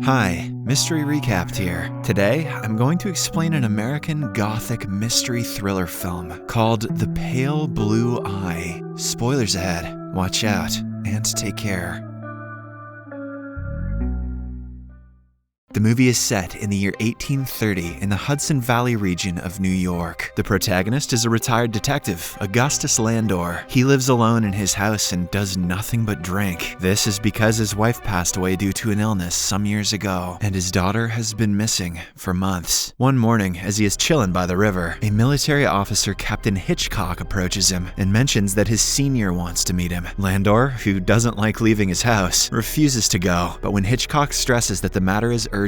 Hi, Mystery Recapped here. Today, I'm going to explain an American Gothic mystery thriller film called The Pale Blue Eye. Spoilers ahead, watch out, and take care. The movie is set in the year 1830 in the Hudson Valley region of New York. The protagonist is a retired detective, Augustus Landor. He lives alone in his house and does nothing but drink. This is because his wife passed away due to an illness some years ago, and his daughter has been missing for months. One morning, as he is chilling by the river, a military officer, Captain Hitchcock, approaches him and mentions that his senior wants to meet him. Landor, who doesn't like leaving his house, refuses to go, but when Hitchcock stresses that the matter is urgent,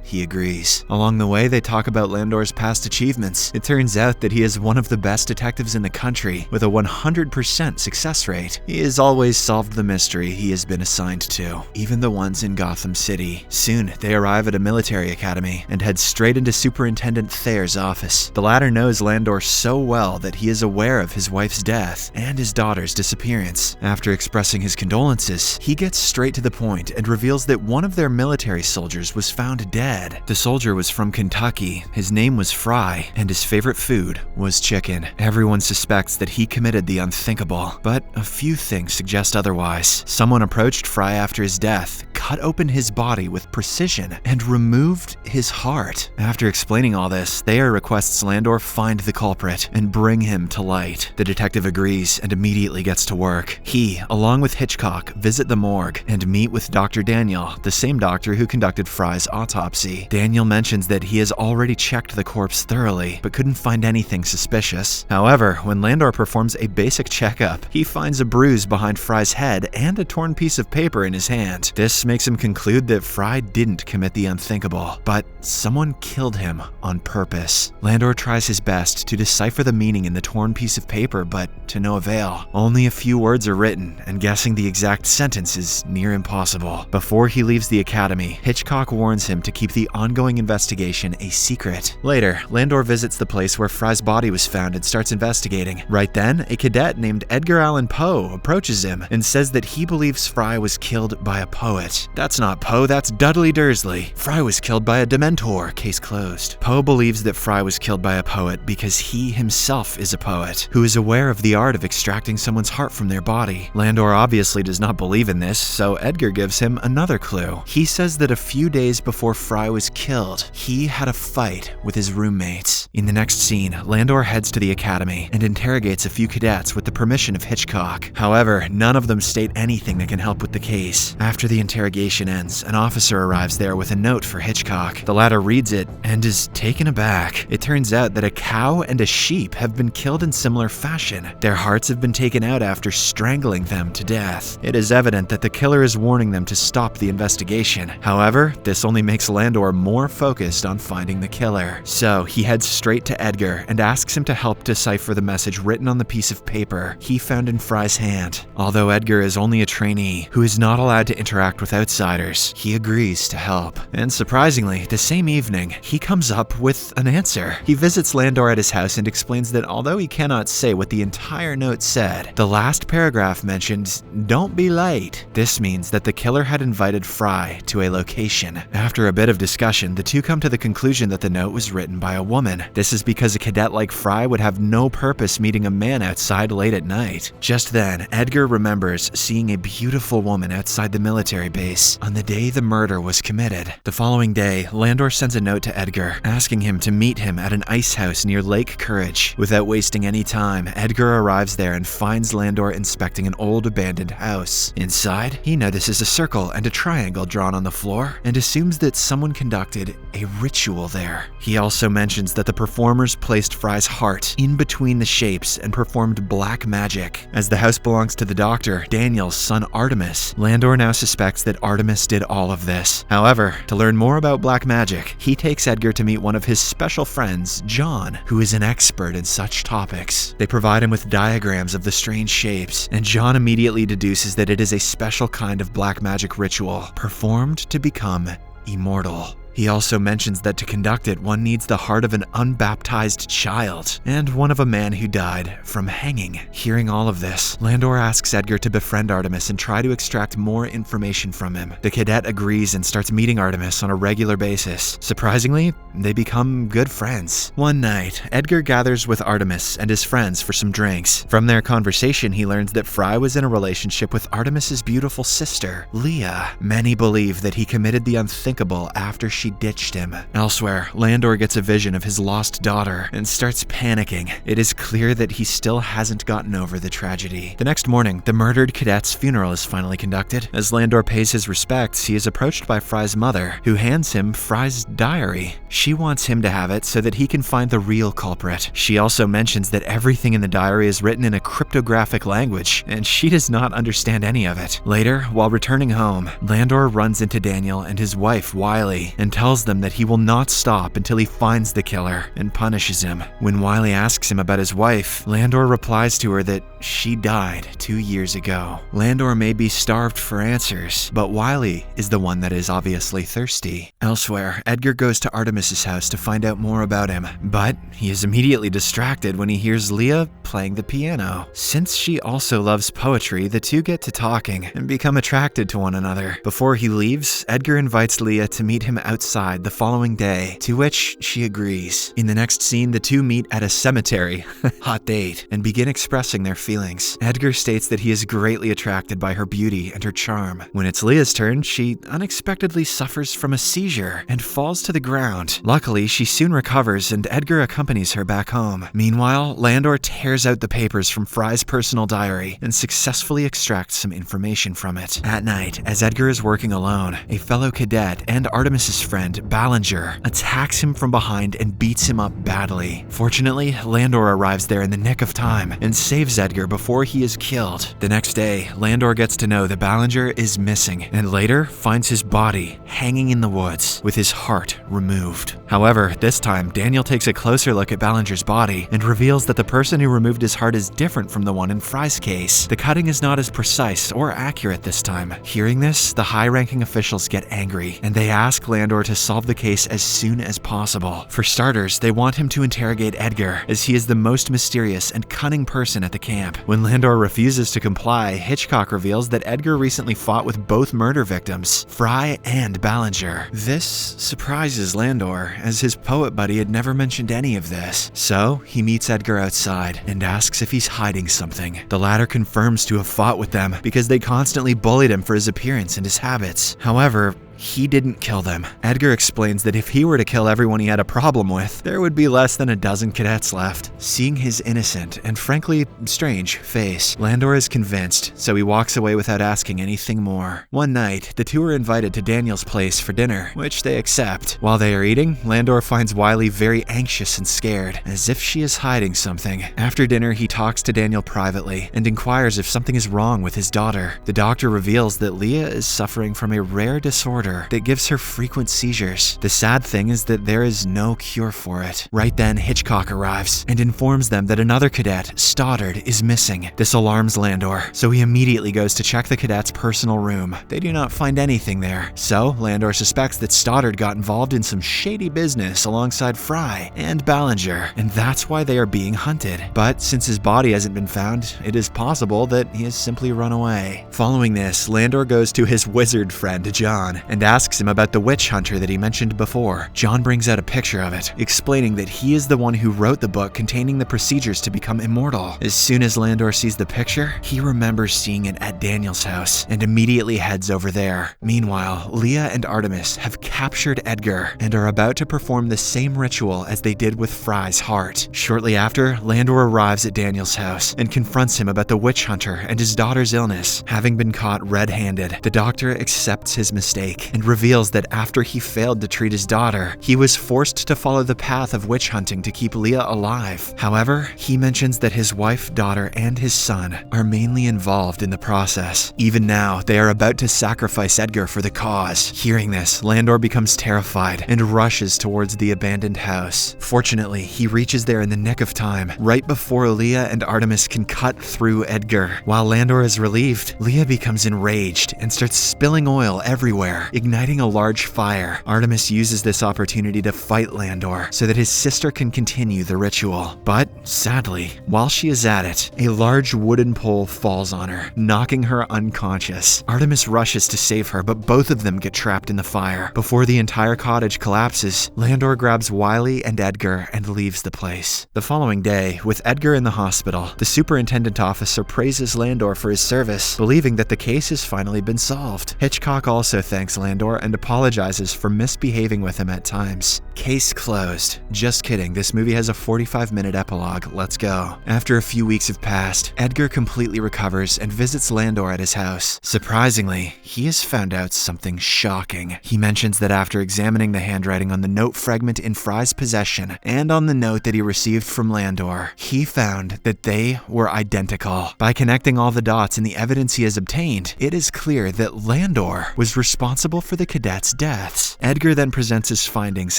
he agrees. Along the way, they talk about Landor's past achievements. It turns out that he is one of the best detectives in the country, with a 100% success rate. He has always solved the mystery he has been assigned to, even the ones in Gotham City. Soon, they arrive at a military academy and head straight into Superintendent Thayer's office. The latter knows Landor so well that he is aware of his wife's death and his daughter's disappearance. After expressing his condolences, he gets straight to the point and reveals that one of their military soldiers was found dead. The soldier was from Kentucky, his name was Fry, and his favorite food was chicken. Everyone suspects that he committed the unthinkable, but a few things suggest otherwise. Someone approached Fry after his death, cut open his body with precision, and removed his heart. After explaining all this, Thayer requests Landor find the culprit and bring him to light. The detective agrees and immediately gets to work. He, along with Hitchcock, visit the morgue and meet with Dr. Daniel, the same doctor who conducted Fry's autopsy. Daniel mentions that he has already checked the corpse thoroughly, but couldn't find anything suspicious. However, when Landor performs a basic checkup, he finds a bruise behind Fry's head and a torn piece of paper in his hand. This makes him conclude that Fry didn't commit the unthinkable, but someone killed him on purpose. Landor tries his best to decipher the meaning in the torn piece of paper, but to no avail. Only a few words are written, and guessing the exact sentence is near impossible. Before he leaves the academy, Hitchcock warns him to keep the ongoing investigation a secret. Later, Landor visits the place where Fry's body was found and starts investigating. Right then, a cadet named Edgar Allan Poe approaches him and says that he believes Fry was killed by a poet. That's not Poe, that's Dudley Dursley. Fry was killed by a Dementor, case closed. Poe believes that Fry was killed by a poet because he himself is a poet, who is aware of the art of extracting someone's heart from their body. Landor obviously does not believe in this, so Edgar gives him another clue. He says that a few days before Fry was killed, he had a fight with his roommates. In the next scene, Landor heads to the academy and interrogates a few cadets with the permission of Hitchcock. However, none of them state anything that can help with the case. After the interrogation ends, an officer arrives there with a note for Hitchcock. The latter reads it and is taken aback. It turns out that a cow and a sheep have been killed in similar fashion. Their hearts have been taken out after strangling them to death. It is evident that the killer is warning them to stop the investigation. However, this only makes Landor more focused on finding the killer. So he heads straight to Edgar and asks him to help decipher the message written on the piece of paper he found in Fry's hand. Although Edgar is only a trainee who is not allowed to interact with outsiders, he agrees to help. And surprisingly, the same evening, he comes up with an answer. He visits Landor at his house and explains that although he cannot say what the entire note said, the last paragraph mentioned, "Don't be late." This means that the killer had invited Fry to a location. After a bit of discussion, the two come to the conclusion that the note was written by a woman. This is because a cadet like Fry would have no purpose meeting a man outside late at night. Just then, Edgar remembers seeing a beautiful woman outside the military base on the day the murder was committed. The following day, Landor sends a note to Edgar, asking him to meet him at an ice house near Lake Courage. Without wasting any time, Edgar arrives there and finds Landor inspecting an old abandoned house. Inside, he notices a circle and a triangle drawn on the floor and assumes that someone conducted a ritual there. He also mentions that the performers placed Fry's heart in between the shapes and performed black magic. As the house belongs to the doctor, Daniel's son Artemis, Landor now suspects that Artemis did all of this. However, to learn more about black magic, he takes Edgar to meet one of his special friends, John, who is an expert in such topics. They provide him with diagrams of the strange shapes, and John immediately deduces that it is a special kind of black magic ritual performed to become immortal. He also mentions that to conduct it, one needs the heart of an unbaptized child, and one of a man who died from hanging. Hearing all of this, Landor asks Edgar to befriend Artemis and try to extract more information from him. The cadet agrees and starts meeting Artemis on a regular basis. Surprisingly, they become good friends. One night, Edgar gathers with Artemis and his friends for some drinks. From their conversation, he learns that Fry was in a relationship with Artemis's beautiful sister, Leah. Many believe that he committed the unthinkable after she ditched him. Elsewhere, Landor gets a vision of his lost daughter and starts panicking. It is clear that he still hasn't gotten over the tragedy. The next morning, the murdered cadet's funeral is finally conducted. As Landor pays his respects, he is approached by Fry's mother, who hands him Fry's diary. She wants him to have it so that he can find the real culprit. She also mentions that everything in the diary is written in a cryptographic language, and she does not understand any of it. Later, while returning home, Landor runs into Daniel and his wife, Wiley, and tells them that he will not stop until he finds the killer and punishes him. When Wiley asks him about his wife, Landor replies to her that she died 2 years ago. Landor may be starved for answers, but Wiley is the one that is obviously thirsty. Elsewhere, Edgar goes to Artemis's house to find out more about him, but he is immediately distracted when he hears Leah playing the piano. Since she also loves poetry, the two get to talking and become attracted to one another. Before he leaves, Edgar invites Leah to meet him outside the following day, to which she agrees. In the next scene, the two meet at a cemetery, hot date, and begin expressing their feelings. Edgar states that he is greatly attracted by her beauty and her charm. When it's Leah's turn, she unexpectedly suffers from a seizure and falls to the ground. Luckily, she soon recovers and Edgar accompanies her back home. Meanwhile, Landor tears out the papers from Fry's personal diary and successfully extracts some information from it. At night, as Edgar is working alone, a fellow cadet and Artemis's friend, Ballinger, attacks him from behind and beats him up badly. Fortunately, Landor arrives there in the nick of time and saves Edgar before he is killed. The next day, Landor gets to know that Ballinger is missing and later finds his body hanging in the woods with his heart removed. However, this time, Daniel takes a closer look at Ballinger's body and reveals that the person who removed his heart is different from the one in Fry's case. The cutting is not as precise or accurate this time. Hearing this, the high-ranking officials get angry and they ask Landor to solve the case as soon as possible. For starters, they want him to interrogate Edgar, as he is the most mysterious and cunning person at the camp. When Landor refuses to comply, Hitchcock reveals that Edgar recently fought with both murder victims, Fry and Ballinger. This surprises Landor, as his poet buddy had never mentioned any of this. So, he meets Edgar outside and asks if he's hiding something. The latter confirms to have fought with them because they constantly bullied him for his appearance and his habits. However, he didn't kill them. Edgar explains that if he were to kill everyone he had a problem with, there would be less than a dozen cadets left. Seeing his innocent and frankly strange face, Landor is convinced, so he walks away without asking anything more. One night, the two are invited to Daniel's place for dinner, which they accept. While they are eating, Landor finds Wiley very anxious and scared, as if she is hiding something. After dinner, he talks to Daniel privately and inquires if something is wrong with his daughter. The doctor reveals that Leah is suffering from a rare disorder that gives her frequent seizures. The sad thing is that there is no cure for it. Right then, Hitchcock arrives and informs them that another cadet, Stoddard, is missing. This alarms Landor, so he immediately goes to check the cadet's personal room. They do not find anything there, so Landor suspects that Stoddard got involved in some shady business alongside Fry and Ballinger, and that's why they are being hunted. But since his body hasn't been found, it is possible that he has simply run away. Following this, Landor goes to his wizard friend, John, and asks him about the witch hunter that he mentioned before. John brings out a picture of it, explaining that he is the one who wrote the book containing the procedures to become immortal. As soon as Landor sees the picture, he remembers seeing it at Daniel's house and immediately heads over there. Meanwhile, Leah and Artemis have captured Edgar and are about to perform the same ritual as they did with Fry's heart. Shortly after, Landor arrives at Daniel's house and confronts him about the witch hunter and his daughter's illness. Having been caught red-handed, the doctor accepts his mistake and reveals that after he failed to treat his daughter, he was forced to follow the path of witch hunting to keep Leah alive. However, he mentions that his wife, daughter, and his son are mainly involved in the process. Even now, they are about to sacrifice Edgar for the cause. Hearing this, Landor becomes terrified and rushes towards the abandoned house. Fortunately, he reaches there in the nick of time, right before Leah and Artemis can cut through Edgar. While Landor is relieved, Leah becomes enraged and starts spilling oil everywhere. igniting a large fire. Artemis uses this opportunity to fight Landor so that his sister can continue the ritual. But, sadly, while she is at it, a large wooden pole falls on her, knocking her unconscious. Artemis rushes to save her, but both of them get trapped in the fire. Before the entire cottage collapses, Landor grabs Wiley and Edgar and leaves the place. The following day, with Edgar in the hospital, the superintendent officer praises Landor for his service, believing that the case has finally been solved. Hitchcock also thanks Landor and apologizes for misbehaving with him at times. Case closed. Just kidding, this movie has a 45-minute epilogue. Let's go. After a few weeks have passed, Edgar completely recovers and visits Landor at his house. Surprisingly, he has found out something shocking. He mentions that after examining the handwriting on the note fragment in Fry's possession and on the note that he received from Landor, he found that they were identical. By connecting all the dots in the evidence he has obtained, it is clear that Landor was responsible for the cadets' deaths. Edgar then presents his findings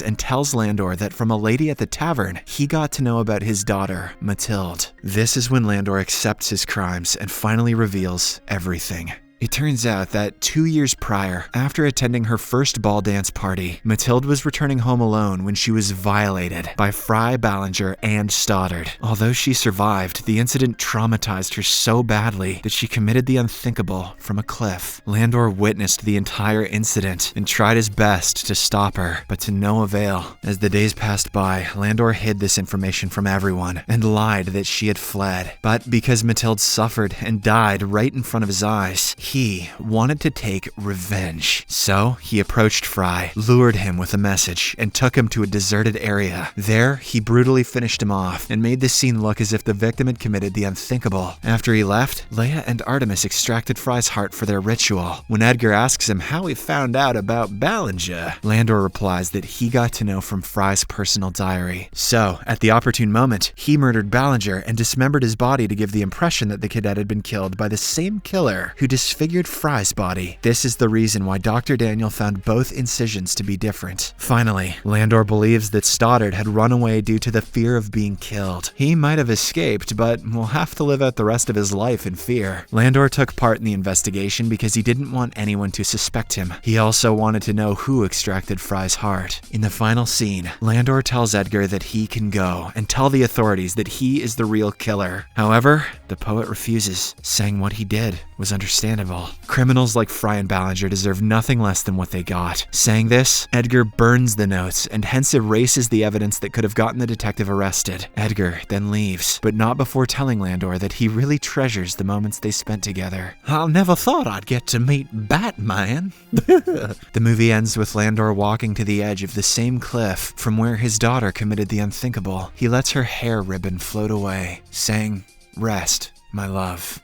and tells Landor that from a lady at the tavern, he got to know about his daughter, Mathilde. This is when Landor accepts his crimes and finally reveals everything. It turns out that 2 years prior, after attending her first ball dance party, Mathilde was returning home alone when she was violated by Fry, Ballinger, and Stoddard. Although she survived, the incident traumatized her so badly that she committed the unthinkable from a cliff. Landor witnessed the entire incident and tried his best to stop her, but to no avail. As the days passed by, Landor hid this information from everyone and lied that she had fled. But because Mathilde suffered and died right in front of his eyes, he wanted to take revenge. So he approached Fry, lured him with a message, and took him to a deserted area. There, he brutally finished him off and made the scene look as if the victim had committed the unthinkable. After he left, Leia and Artemis extracted Fry's heart for their ritual. When Edgar asks him how he found out about Ballinger, Landor replies that he got to know from Fry's personal diary. So, at the opportune moment, he murdered Ballinger and dismembered his body to give the impression that the cadet had been killed by the same killer who disfigured Fry's body. This is the reason why Dr. Daniel found both incisions to be different. Finally, Landor believes that Stoddard had run away due to the fear of being killed. He might have escaped, but will have to live out the rest of his life in fear. Landor took part in the investigation because he didn't want anyone to suspect him. He also wanted to know who extracted Fry's heart. In the final scene, Landor tells Edgar that he can go and tell the authorities that he is the real killer. However, the poet refuses, saying what he did was understandable. Criminals like Fry and Ballinger deserve nothing less than what they got. Saying this, Edgar burns the notes and hence erases the evidence that could have gotten the detective arrested. Edgar then leaves, but not before telling Landor that he really treasures the moments they spent together. I never thought I'd get to meet Batman. The movie ends with Landor walking to the edge of the same cliff from where his daughter committed the unthinkable. He lets her hair ribbon float away, saying, "Rest, my love."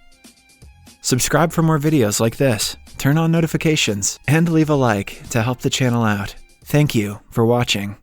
Subscribe for more videos like this, turn on notifications, and leave a like to help the channel out. Thank you for watching.